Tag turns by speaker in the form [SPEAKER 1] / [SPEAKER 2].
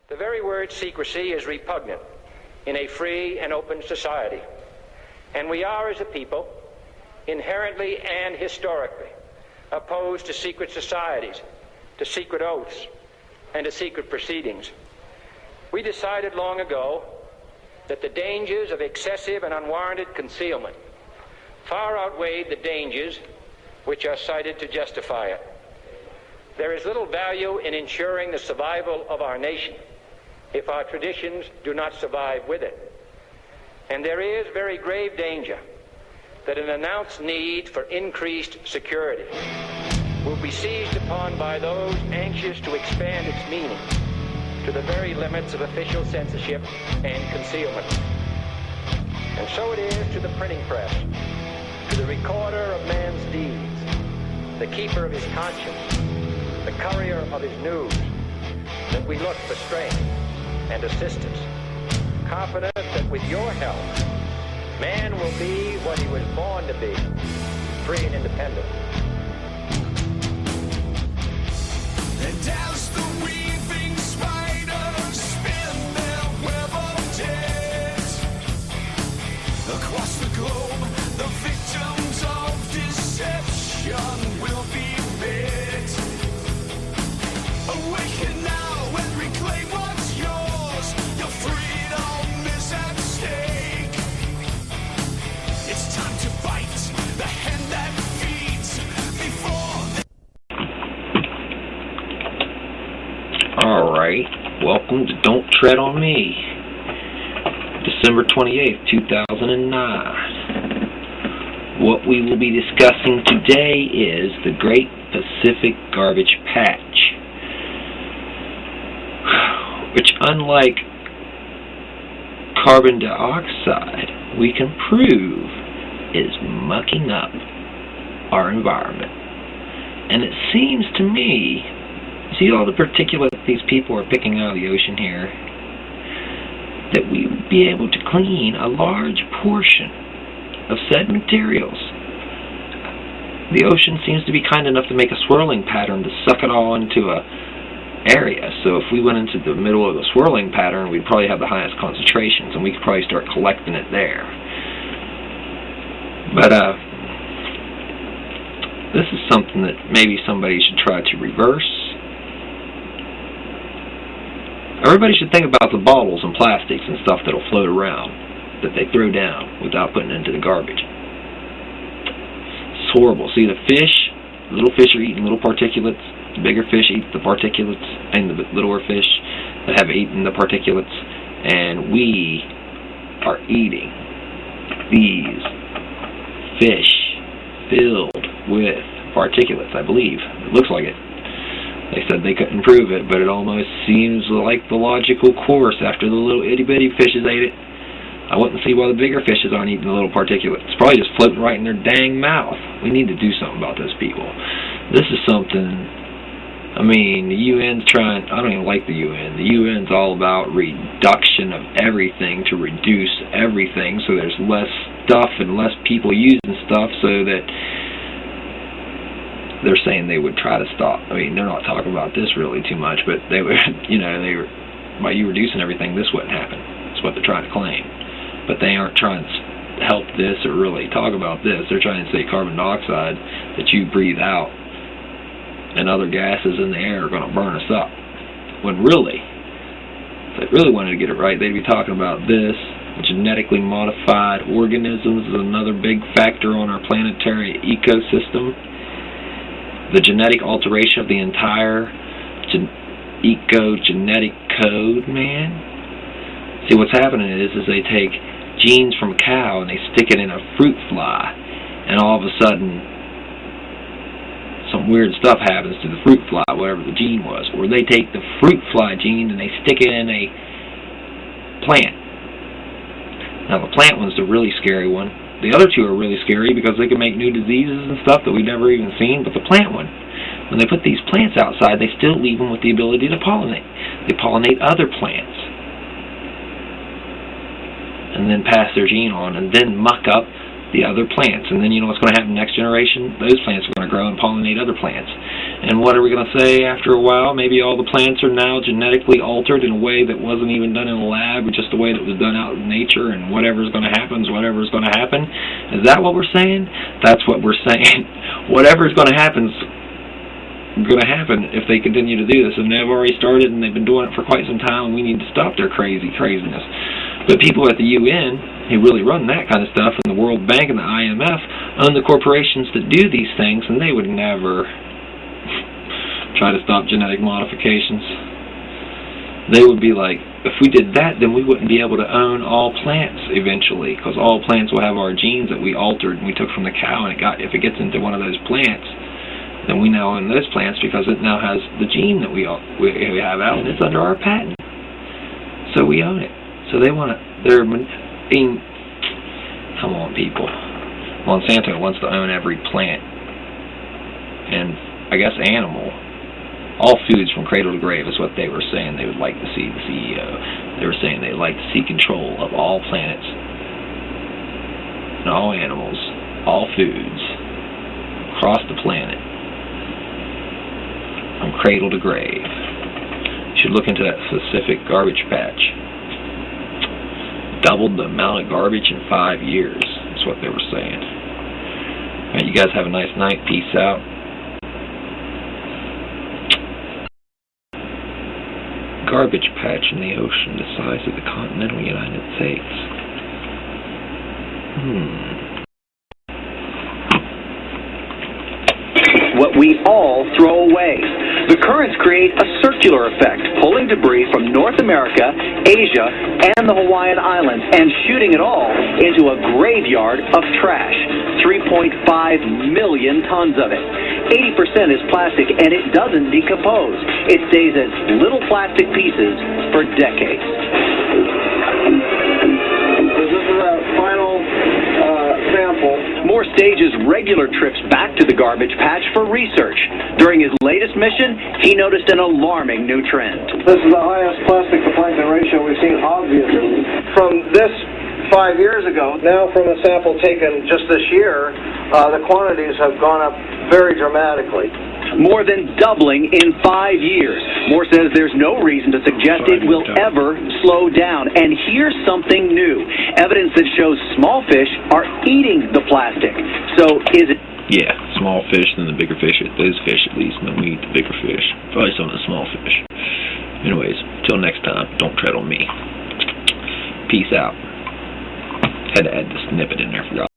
[SPEAKER 1] The very word secrecy is repugnant in a free and open society. And we are, as a people, inherently and historically opposed to secret societies, to secret oaths, and to secret proceedings. We decided long ago that the dangers of excessive and unwarranted concealment far outweighed the dangers which are cited to justify it. There is little value in ensuring the survival of our nation if our traditions do not survive with it. And there is very grave danger that an announced need for increased security will be seized upon by those anxious to expand its meaning to the very limits of official censorship and concealment. And so it is to the printing press, to the recorder of man's deeds, the keeper of his conscience, the courier of his news, that we look for strength and assistance, confident that with your help, man will be what he was born to be, free and independent.
[SPEAKER 2] And as the weaving spiders spin their web of death across the globe, the victims of deception will be met. Awaken now and reclaim what's yours. Your freedom is at stake. It's time to bite the hand that feeds before the...
[SPEAKER 3] Alright, welcome to Don't Tread on Me. December 28th, 2009. What we will be discussing today is the Great Pacific Garbage Patch, which, unlike carbon dioxide, we can prove is mucking up our environment. And it seems to me, see all the particulate these people are picking out of the ocean here, that we would be able to clean a large portion of said materials. The ocean seems to be kind enough to make a swirling pattern to suck it all into a area. So if we went into the middle of the swirling pattern, we'd probably have the highest concentrations, and we could probably start collecting it there. But this is something that maybe somebody should try to reverse. Everybody should think about the bottles and plastics and stuff that'll float around, that they throw down without putting it into the garbage. It's horrible. See, the fish, little fish are eating little particulates. The bigger fish eat the particulates, and the littler fish that have eaten the particulates. And we are eating these fish filled with particulates, I believe. It looks like it. They said they couldn't prove it, but it almost seems like the logical course after the little itty-bitty fishes ate it. I wouldn't see why the bigger fishes aren't eating the little particulates. It's probably just floating right in their dang mouth. We need to do something about those people. This is something, I mean, the UN's trying, I don't even like the UN. The UN's all about reduction of everything to reduce everything so there's less stuff and less people using stuff, so that they're saying they would try to stop. I mean, they're not talking about this really too much, but they would, you know, they were, by you reducing everything, this wouldn't happen. That's what they're trying to claim. But they aren't trying to help this or really talk about this. They're trying to say carbon dioxide that you breathe out and other gases in the air are going to burn us up. When really, if they really wanted to get it right, they'd be talking about this. Genetically modified organisms is another big factor on our planetary ecosystem. The genetic alteration of the entire eco-genetic code, man. See, what's happening is they take genes from a cow and they stick it in a fruit fly, and all of a sudden some weird stuff happens to the fruit fly, whatever the gene was. Or they take the fruit fly gene and they stick it in a plant. Now the plant one's the really scary one. The other two are really scary because they can make new diseases and stuff that we've never even seen. But the plant one, when they put these plants outside, they still leave them with the ability to pollinate. They pollinate other plants and then pass their gene on and then muck up the other plants. And then you know what's going to happen next generation? Those plants are going to grow and pollinate other plants. And what are we going to say after a while? Maybe all the plants are now genetically altered in a way that wasn't even done in a lab, or just a way that was done out in nature, and whatever's going to happen is whatever's going to happen. Is that what we're saying? That's what we're saying. Whatever's going to happen is going to happen if they continue to do this. And they've already started, and they've been doing it for quite some time, and we need to stop their craziness. But people at the UN who really run that kind of stuff, and the World Bank and the IMF, own the corporations that do these things, and they would never try to stop genetic modifications. They would be like, if we did that, then we wouldn't be able to own all plants eventually, because all plants will have our genes that we altered and we took from the cow, and if it gets into one of those plants, then we now own those plants because it now has the gene that we have out, and it's under our patent. So we own it. So they want to, they're being, come on people. Monsanto wants to own every plant and, I guess, animal. All foods from cradle to grave is what they were saying they would like to see, the CEO. They were saying they'd like to see control of all planets and all animals, all foods, across the planet, from cradle to grave. You should look into that specific garbage patch. Doubled the amount of garbage in 5 years. That's what they were saying. Alright, you guys have a nice night. Peace out. Garbage patch in the ocean the size of the continental United States.
[SPEAKER 4] What we all throw away. The currents create a circular effect, pulling debris from North America, Asia, and the Hawaiian Islands, and shooting it all into a graveyard of trash. 3.5 million tons of it. 80% is plastic, and it doesn't decompose. It stays as little plastic pieces for decades.
[SPEAKER 5] This is a final sample.
[SPEAKER 4] Moore stages regular trips back to the garbage patch for research. During his latest mission, he noticed an alarming new trend.
[SPEAKER 5] This is the highest plastic to plankton ratio we've seen, obviously. From this 5 years ago, now from a sample taken just this year, the quantities have gone up very dramatically.
[SPEAKER 4] More than doubling in 5 years. Moore says there's no reason to suggest it will ever slow down. And here's something new. Evidence that shows small fish are eating the plastic. So is it...
[SPEAKER 3] Yeah, small fish than the bigger fish. Those fish at least, and then we eat the bigger fish. Probably some of the small fish. Anyways, till next time, don't tread on me. Peace out. Had to add the snippet in there, forgot.